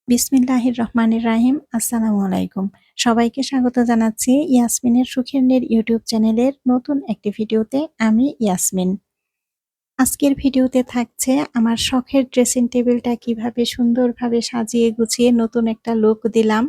বিসমিল্লাহির রহমানির রাহিম। আসসালামু আলাইকুম। সবাইকে স্বাগত জানাচ্ছি ইয়াসমিনের সুখের নীড় ইউটিউব চ্যানেলের নতুন একটি ভিডিওতে। আমি ইয়াসমিন। আজকের ভিডিওতে থাকছে আমার শখের ড্রেসিং টেবিলটা কিভাবে সুন্দরভাবে সাজিয়ে গুছিয়ে নতুন একটা লুক দিলাম।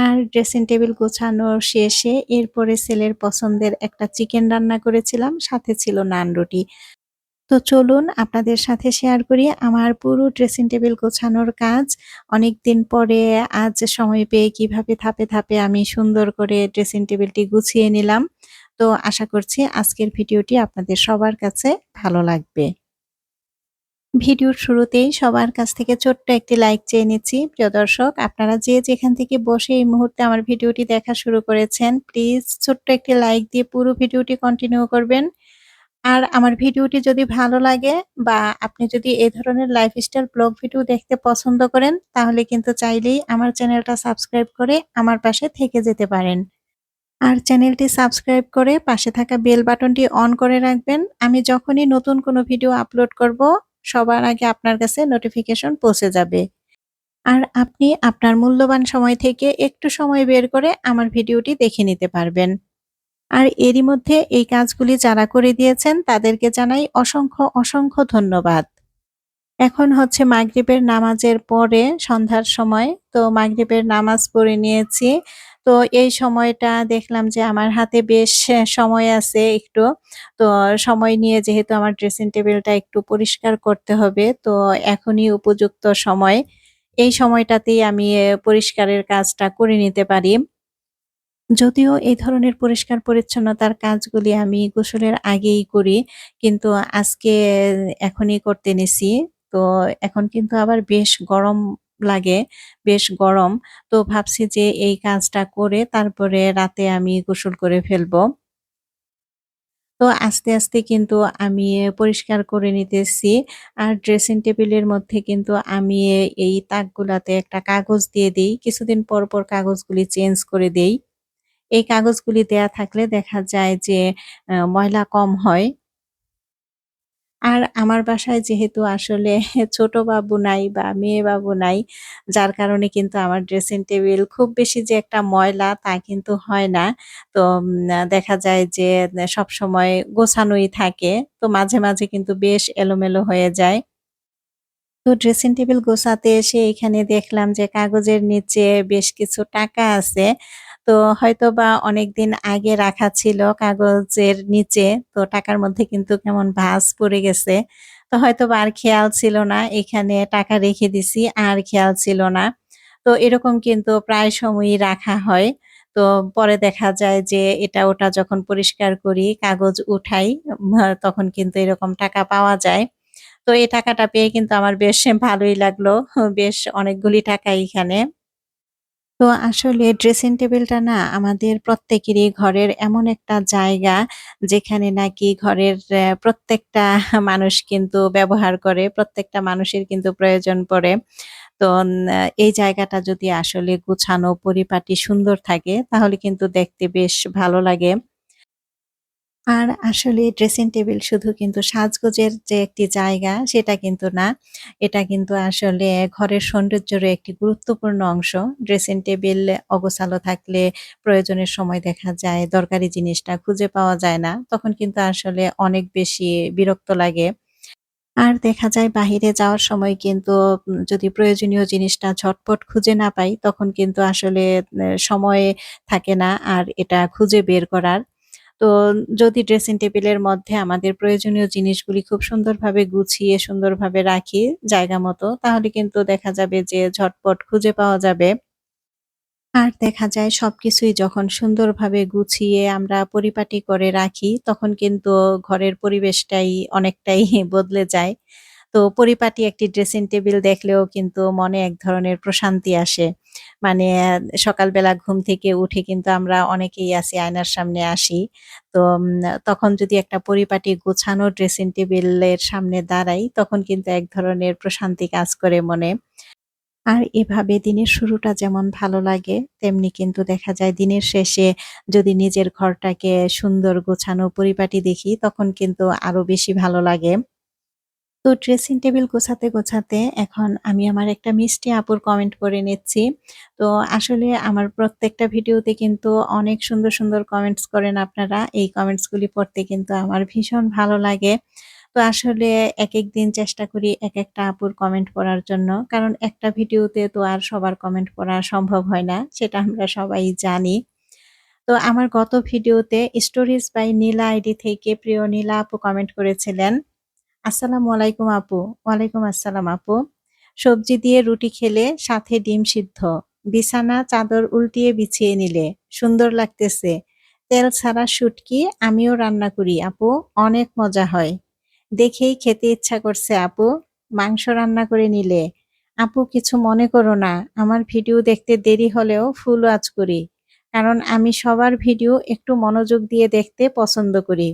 আর ড্রেসিং টেবিল গোছানো শেষে এরপরে ছেলের পছন্দের একটা চিকেন রান্না করেছিলাম, সাথে ছিল নান রুটি। তো চলুন আপনাদের সাথে শেয়ার করি আমার পুরো ড্রেসিং টেবিল গোছানোর কাজ। অনেকদিন পরে আজ সময় পেয়ে কিভাবে ধাপে, ধাপে আমি সুন্দর করে ড্রেসিং টেবিলটি গুছিয়ে নিলাম। তো আশা করছি আজকের ভিডিওটি আপনাদের সবার কাছে ভালো লাগবে। ভিডিওর শুরুতেই সবার কাছ থেকে ছোট্ট একটি লাইক চেয়ে নিচ্ছি। প্রিয় দর্শক, আপনারা যে যেখান থেকে বসে এই মুহূর্তে আমার ভিডিওটি দেখা শুরু করেছেন, প্লিজ ছোট্ট একটি লাইক দিয়ে পুরো ভিডিওটি কন্টিনিউ করবেন। আর আমার ভিডিওটি যদি ভালো লাগে বা আপনি যদি এ ধরনের লাইফস্টাইল ব্লগ ভিডিও দেখতে পছন্দ করেন, তাহলে কিন্তু চাইলেই আমার চ্যানেলটা সাবস্ক্রাইব করে আমার পাশে থেকে যেতে পারেন। আর চ্যানেলটি সাবস্ক্রাইব করে পাশে থাকা বেল বাটনটি অন করে রাখবেন। আমি যখনই নতুন কোনো ভিডিও আপলোড করব, সবার আগে আপনার কাছে নোটিফিকেশন পৌঁছে যাবে। আর আপনি আপনার মূল্যবান সময় থেকে একটু সময় বের করে আমার ভিডিওটি দেখে নিতে পারবেন। আর এরই মধ্যে এই কাজগুলি যারা করে দিয়েছেন তাদেরকে জানাই অসংখ্য, অসংখ্য ধন্যবাদ। এখন হচ্ছে মাগরিবের নামাজের পরে সন্ধ্যার সময়। তো মাগরিবের নামাজ পড়ে নিয়েছি। তো এই সময়টা দেখলাম যে আমার হাতে বেশ সময় আছে একটু। তো সময় নিয়ে যেহেতু আমার ড্রেসিং টেবিলটা একটু পরিষ্কার করতে হবে, তো এখনই উপযুক্ত সময়। এই সময়টাতেই আমি পরিষ্কারের কাজটা করে নিতে পারি। যদিও এই ধরনের পরিষ্কার পরিচ্ছন্নতার কাজগুলি আমি গোসলের আগেই করি। কিন্তু আজকে এখনই করতে নিছি। তো এখন কিন্তু আবার বেশ গরম লাগে, বেশ গরম। তো ভাবছি যে এই কাজটা করে তারপরে রাতে আমি গোসল করে ফেলবো। তো আস্তে, আস্তে কিন্তু আমি পরিষ্কার করে নিতেছি। আর ড্রেসিং টেবিলের মধ্যে কিন্তু আমি এই তাকগুলাতে একটা কাগজ দিয়ে দেই। কিছুদিন পর, পর কাগজগুলি চেঞ্জ করে দেই। এই কাগজগুলি দেয়া থাকলে দেখা যায় যে ময়লা কম হয়। আর আমার বাসায় যেহেতু আসলে ছোট বাবু নাই বা মেয়ে বাবু নাই, যার কারণে কিন্তু আমার ড্রেসিং টেবিল খুব বেশি যে একটা ময়লা তা কিন্তু হয় না। তো দেখা যায় যে সবসময় গোছানোই থাকে। তো মাঝে, মাঝে কিন্তু বেশ এলোমেলো হয়ে যায়। তো ড্রেসিং টেবিল গোছাতে এসে এখানে দেখলাম যে কাগজের নিচে বেশ কিছু টাকা আছে। তো হয়তোবা অনেকদিন আগে রাখা ছিল কাগজের নিচে। তো টাকার মধ্যে কিন্তু কেমন ভাঁজ পড়ে গেছে। তো হয়তোবা আর খেয়াল ছিল না। এখানে টাকা রেখে দিছি, আর খেয়াল ছিল না। তো এরকম কিন্তু প্রায় সময়ই রাখা হয়। তো পরে দেখা যায় যে এটা ওটা যখন পরিষ্কার করি, কাগজ উঠাই, তখন কিন্তু এরকম টাকা পাওয়া যায়। তো এই টাকাটা পেয়ে কিন্তু আমার বেশ ভালোই লাগলো। বেশ অনেকগুলি টাকা এইখানে। তো আসলে ড্রেসিং টেবিলটা না আমাদের প্রত্যেকেরই ঘরের এমন একটা জায়গা, যেখানে নাকি ঘরের প্রত্যেকটা মানুষ কিন্তু ব্যবহার করে। প্রত্যেকটা মানুষের কিন্তু প্রয়োজন পড়ে। তো এই জায়গাটা যদি আসলে গুছানো, পরিপাটি, সুন্দর থাকে তাহলে কিন্তু দেখতে বেশ ভালো লাগে। আর আসলে ড্রেসিং টেবিল শুধু কিন্তু সাজগোজের যে একটি জায়গা সেটা কিন্তু না। এটা কিন্তু আসলে ঘরের সৌন্দর্যেরও একটি গুরুত্বপূর্ণ অংশ। ড্রেসিং টেবিল অগোছালো থাকলে প্রয়োজনের সময় দেখা যায় দরকারি জিনিসটা খুঁজে পাওয়া যায় না। তখন কিন্তু আসলে অনেক বেশি বিরক্ত লাগে। আর দেখা যায় বাহিরে যাওয়ার সময় কিন্তু যদি প্রয়োজনীয় জিনিসটা ঝটপট খুঁজে না পাই, তখন কিন্তু আসলে সময় থাকে না আর এটা খুঁজে বের করার। তো যদি ড্রেসিং টেবিলের মধ্যে আমাদের প্রয়োজনীয় জিনিসগুলি খুব সুন্দরভাবে গুছিয়ে সুন্দরভাবে রাখি জায়গা মতো, তাহলে কিন্তু দেখা যাবে যে ঝটপট খুঁজে পাওয়া যাবে। আর দেখা যায় সবকিছুই যখন সুন্দরভাবে গুছিয়ে আমরা পরিপাটি করে রাখি, তখন কিন্তু ঘরের পরিবেশটাই অনেকটাই বদলে যায়। তো পরিপাটি একটি ড্রেসিং টেবিল দেখলেও কিন্তু মনে এক ধরনের প্রশান্তি আসে। মানে সকালবেলা ঘুম থেকে উঠে কিন্তু আমরা অনেকেই আছি আয়নার সামনে আসি। তো তখন যদি একটা পরিপাটি গোছানো ড্রেসিং টেবিলের সামনে দাঁড়াই, তখন কিন্তু এক ধরনের প্রশান্তি কাজ করে মনে। আর এভাবে দিনের শুরুটা যেমন ভালো লাগে, তেমনি কিন্তু দেখা যায় দিনের শেষে যদি নিজের ঘরটাকে সুন্দর গোছানো পরিপাটি দেখি, তখন কিন্তু আরো বেশি ভালো লাগে। তো ড্রেসিং টেবিল গোছাতে এখন আমি আমার একটা মিষ্টি আপুর কমেন্ট পড়ে নিচ্ছি। তো আসলে আমার প্রত্যেকটা ভিডিওতে কিন্তু অনেক সুন্দর কমেন্টস করেন আপনারা। এই কমেন্টস গুলি পড়তে কিন্তু আমার ভীষণ ভালো লাগে। তো আসলে একেক দিন চেষ্টা করি একেকটা আপুর কমেন্ট পড়ার জন্য। কারণ একটা ভিডিওতে তো আর সবার কমেন্ট পড়া সম্ভব হয় না। সেটা আমরা সবাই জানি। তো আমার গত ভিডিওতে স্টোরিজ বাই নীলা আইডি থেকে প্রিয় নীলা আপু কমেন্ট করেছিলেন, "আসসালামু আলাইকুম আপু।" ওয়ালাইকুম আসসালাম আপু। "সবজি দিয়ে রুটি খেলে সাথে ডিম সিদ্ধ। বিছানা চাদর উল্টিয়ে বিছিয়ে নিলে। সুন্দর লাগতেছে। তেল ছাড়া শুটকি আমিও রান্না করি আপু। অনেক মজা হয়। দেখেই খেতে ইচ্ছা করছে আপু। মাংস রান্না করে নিলে। আপু কিছু মনে করো না। আমার ভিডিও দেখতে দেরি হলেও ফুল ওয়াচ করি। কারণ আমি সবার ভিডিও একটু মনোযোগ দিয়ে দেখতে পছন্দ করি।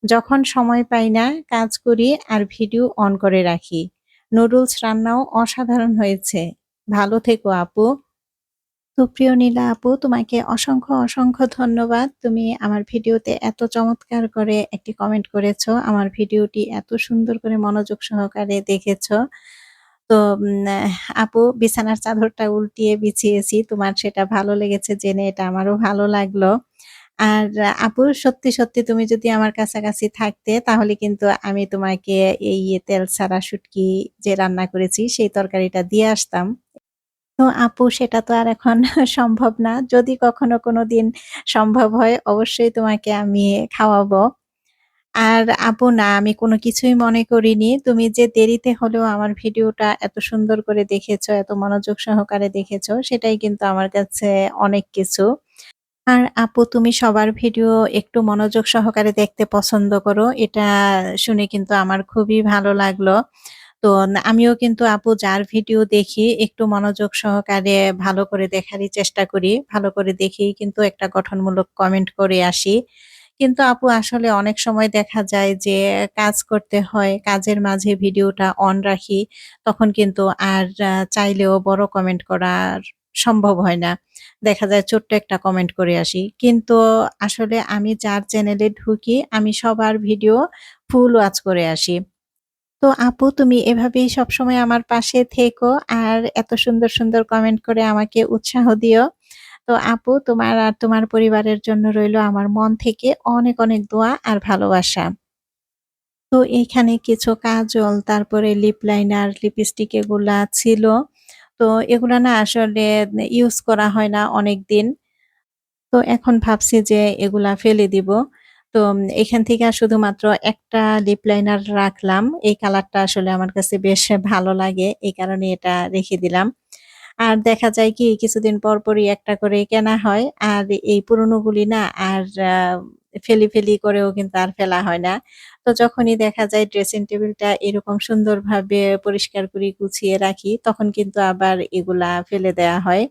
যখন সময় পাই না কাজ করি আর ভিডিও অন করে রাখি। নুডলস রান্নাও অসাধারণ হয়েছে। ভালো থেকো আপু।" তো প্রিয় নীলা আপু তোমাকে অসংখ্য ধন্যবাদ। তুমি আমার ভিডিওতে এত চমৎকার করে একটি কমেন্ট করেছো। আমার ভিডিওটি এত সুন্দর করে মনোযোগ সহকারে দেখেছো। তো আপু বিছানার চাদরটা উল্টিয়ে বিছিয়েছি। তোমার সেটা ভালো লেগেছে জেনে এটা আমারও ভালো লাগলো। আর আপু সত্যি তুমি যদি আমার কাছাকাছি থাকতে তাহলে কিন্তু আমি তোমাকে এই তেল ছাড়া শুটকি যে রান্না করেছি সেই তরকারিটা দিয়ে আসতাম। তো আপু সেটা তো আর এখন সম্ভব না। যদি কখনো কোনোদিন সম্ভব হয় অবশ্যই তোমাকে আমি খাওয়াবো। আর আপু না আমি কোনো কিছুই মনে করিনি। তুমি যে দেরিতে হলেও আমার ভিডিওটা এত সুন্দর করে দেখেছো, এত মনোযোগ সহকারে দেখেছো সেটাই কিন্তু আমার কাছে অনেক কিছু। আর আপু তুমি সবার ভিডিও একটু মনোযোগ সহকারে দেখতে পছন্দ করো। এটা শুনে কিন্তু আমার খুবই ভালো লাগলো। তো আমিও কিন্তু আপু যার ভিডিও দেখি একটু মনোযোগ সহকারে ভালো করে দেখারই চেষ্টা করি। ভালো করে দেখেই কিন্তু একটা গঠনমূলক কমেন্ট করে আসি। কিন্তু আপু আসলে অনেক সময় দেখা যায় যে কাজ করতে হয়, কাজের মাঝে ভিডিওটা অন রাখি। তখন কিন্তু আর চাইলেও বড় কমেন্ট করার সম্ভব হয় না। দেখা যায় ছোট্ট একটা কমেন্ট করে আসি। কিন্তু আসলে আমি যার চ্যানেলে ঢুকি আমি সবার ভিডিও ফুল ওয়াচ করে আসি। তো আপু তুমি এভাবেই সবসময় আমার পাশে থেকো আর এত সুন্দর কমেন্ট করে আমাকে উৎসাহ দিও। তো আপু তোমার আর তোমার পরিবারের জন্য রইলো আমার মন থেকে অনেক দোয়া আর ভালোবাসা। তো এইখানে কিছু কাজল, তারপরে লিপ লাইনার, লিপস্টিক এগুলা ছিল। তো এগুলা না আসলে ইউজ করা হয় না অনেকদিন। তো এখন ভাবছি যে এগুলা ফেলে দিব। তো এখান থেকে আর শুধুমাত্র একটা লিপ লাইনার রাখলাম। এই কালারটা আসলে আমার কাছে বেশ ভালো লাগে। এই কারণে এটা রেখে দিলাম। আর দেখা যায় কি কিছুদিন পরই একটা করে কেনা হয়। আর এই পুরনোগুলি না আর ফেলি করেও কিন্তু আর ফেলা হয় না। তো যখনই দেখা যায় ড্রেসিং টেবিলটা এরকম সুন্দরভাবে পরিষ্কার করে গুছিয়ে রাখি, তখন কিন্তু আবার এগুলা ফেলে দেয়া হয়।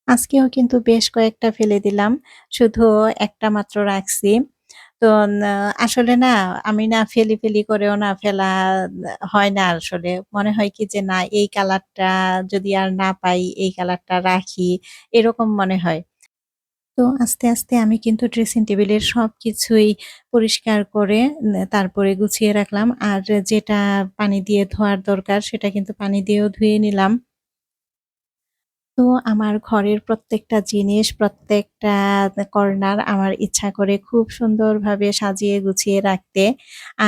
আজকেও কিন্তু বেশ কয়েকটা ফেলে দিলাম। শুধু একটা মাত্র রাখছি। তো আসলে না আমি না ফেলি করেও না ফেলা হয় না আসলে। মনে হয় কি যে না এই কালারটা যদি আর না পাই এই কালারটা রাখি, এরকম মনে হয়। তো আস্তে আমি কিন্তু ড্রেসিং টেবিলের সবকিছুই পরিষ্কার করে তারপরে গুছিয়ে রাখলাম। আর যেটা পানি দিয়ে ধোয়ার দরকার সেটা কিন্তু পানি দিয়েও ধুয়ে নিলাম। তো আমার ঘরের প্রত্যেকটা জিনিস, প্রত্যেকটা কর্নার আমার ইচ্ছা করে খুব সুন্দরভাবে সাজিয়ে গুছিয়ে রাখতে।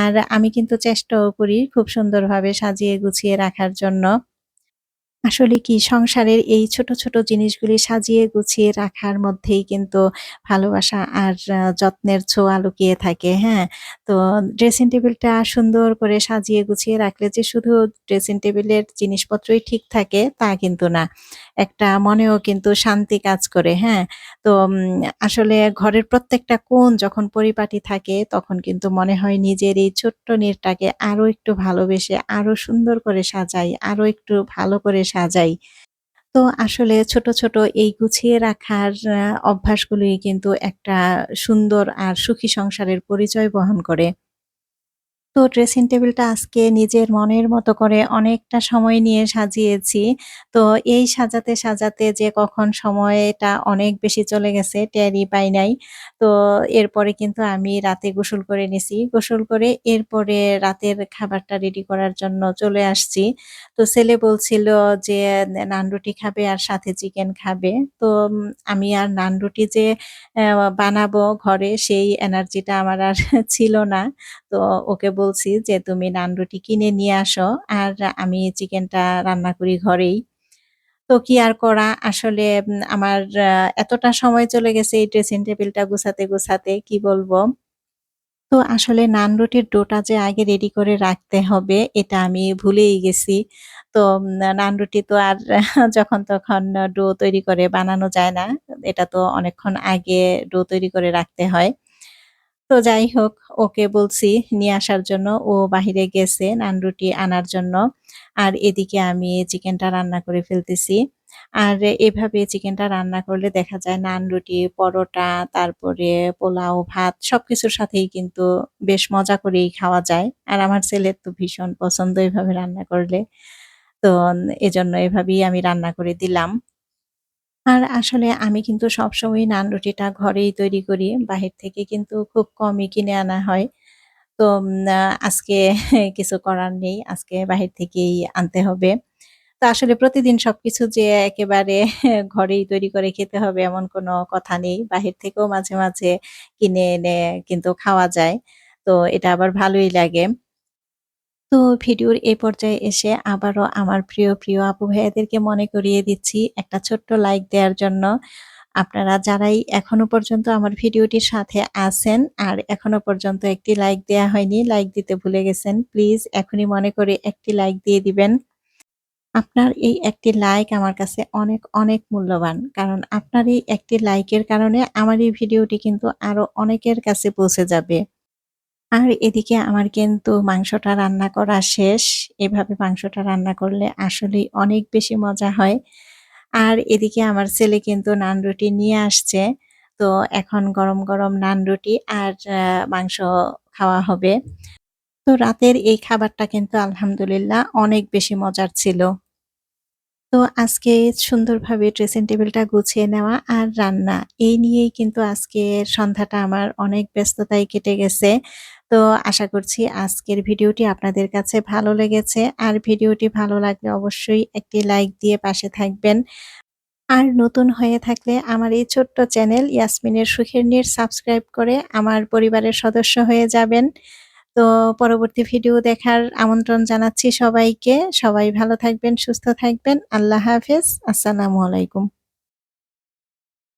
আর আমি কিন্তু চেষ্টাও করি খুব সুন্দরভাবে সাজিয়ে গুছিয়ে রাখার জন্য। আসলে কি সংসারের এই ছোট জিনিসগুলি সাজিয়ে গুছিয়ে রাখার মধ্যেই কিন্তু ভালোবাসা আর যত্নের ছোঁয়া লুকিয়ে থাকে, হ্যাঁ? তো ড্রেসিং টেবিলটা সুন্দর করে সাজিয়ে গুছিয়ে রাখলে যে শুধু ড্রেসিং টেবিলের জিনিসপত্রই ঠিক থাকে তা কিন্তু না। একটা মনেও কিন্তু শান্তি কাজ করে, হ্যাঁ? তো আসলে ঘরের প্রত্যেকটা কোণ যখন পরিপাটি থাকে তখন কিন্তু মনে হয় নিজের এই ছোট্ট নীড়টাকে আরো একটু ভালোবেসে আরো সুন্দর করে সাজাই, আরো একটু ভালো করে সাজাই। তো আসলে ছোট এই গুছিয়ে রাখার অভ্যাসগুলোই কিন্তু একটা সুন্দর আর সুখী সংসারের পরিচয় বহন করে। তো ড্রেসিং টেবিলটা আজকে নিজের মনের মতো করে অনেকটা সময় নিয়ে সাজিয়েছি। তো এই সাজাতে, সাজাতে যে কখন সময়টা অনেক বেশি চলে গেছে টেরই পাই নাই। তো এরপরে কিন্তু আমি রাতে গোসল করে নিছি। গোসল করে এরপরে রাতের খাবারটা রেডি করার জন্য চলে আসছি। তো ছেলে বলছিল যে নান রুটি খাবে আর সাথে চিকেন খাবে। তো আমি আর নান রুটি যে বানাবো ঘরে সেই এনার্জিটা আমার আর ছিল না। তো ওকে বলছি যে, "তুমি নান রুটি কিনে নিয়ে আসো আর আমি চিকেনটা রান্না করি ঘরেই।" তো কি আর করা আসলে আমার এতটা সময় চলে গেছে এই ড্রেসিং টেবিলটা গুছাতে, গুছাতে কি বলবো? তো আসলে নান রুটির ডোটা যে আগে রেডি করে রাখতে হবে এটা আমি ভুলেই গেছি। তো নান রুটি তো আর যখন তখন ডো তৈরি করে বানানো যায় না। এটা তো অনেকক্ষণ আগে ডো তৈরি করে রাখতে হয়। তো যাই হোক ওকে বলছি নিয়ে আসার জন্য। ও বাহিরে গেছে নানরুটি আনার জন্য। আর এদিকে আমি চিকেনটা রান্না করে ফেলতেছি। আর এভাবে চিকেনটা রান্না করলে দেখা যায় নানরুটি, পরোটা, তারপরে পোলাও, ভাত সবকিছুর সাথেই কিন্তু বেশ মজা করেই খাওয়া যায়। আর আমার ছেলের তো ভীষণ পছন্দ এভাবে রান্না করলে। তো এজন্য এভাবেই আমি রান্না করে দিলাম। আর আসলে আমি কিন্তু সবসময় নান রুটিটা ঘরেই তৈরি করি। বাহির থেকে কিন্তু খুব কমই কিনে আনা হয়। তো আজকে কিছু করার নেই। আজকে বাহির থেকেই আনতে হবে। তো আসলে প্রতিদিন সবকিছু যে একেবারে ঘরেই তৈরি করে খেতে হবে এমন কোনো কথা নেই। বাহির থেকেও মাঝে, মাঝে কিনে এনে কিন্তু খাওয়া যায়। তো এটা আবার ভালোই লাগে। তো ভিডিওর এই পর্যায়ে এসে আবারও আমার প্রিয়, প্রিয় আপু ভাইয়াদেরকে মনে করিয়ে দিচ্ছি একটা ছোট্ট লাইক দেওয়ার জন্য। আপনারা যারাই এখনো পর্যন্ত আমার ভিডিওটির সাথে আছেন আর এখনো পর্যন্ত একটি লাইক দেয়া হয়নি, লাইক দিতে ভুলে গেছেন। প্লিজ এখনই মনে করে একটি লাইক দিয়ে দিবেন। আপনার এই একটি লাইক আমার কাছে অনেক, অনেক মূল্যবান। কারণ আপনার এই একটি লাইকের কারণে আমার এই ভিডিওটি কিন্তু আরো অনেকের কাছে পৌঁছে যাবে। আর এদিকে আমার কিন্তু মাংসটা রান্না করা শেষ। এভাবে মাংসটা রান্না করলে আসলেই অনেক বেশি মজা হয়। আর এদিকে আমার ছেলে কিন্তু নান রুটি নিয়ে আসছে। তো এখন গরম, গরম নান রুটি আর মাংস খাওয়া হবে। তো রাতের এই খাবারটা কিন্তু আলহামদুলিল্লাহ অনেক বেশি মজার ছিল। তো আজকে সুন্দরভাবে ড্রেসিং টেবিলটা গুছিয়ে নেওয়া আর রান্না এই নিয়েই কিন্তু আজকের সন্ধ্যাটা আমার অনেক ব্যস্ততায় কেটে গেছে। তো আশা করছি আজকের ভিডিওটি আপনাদের কাছে ভালো লেগেছে। আর ভিডিওটি ভালো লাগলে অবশ্যই একটি লাইক দিয়ে পাশে থাকবেন। আর নতুন হয়ে থাকলে আমার এই ছোট্ট চ্যানেল ইয়াসমিনের সুখের নীড় সাবস্ক্রাইব করে আমার পরিবারের সদস্য হয়ে যাবেন। তো পরবর্তী ভিডিও দেখার আমন্ত্রণ জানাচ্ছি সবাইকে। সবাই ভালো থাকবেন, সুস্থ থাকবেন। আল্লাহ হাফেজ। আসসালামু আলাইকুম।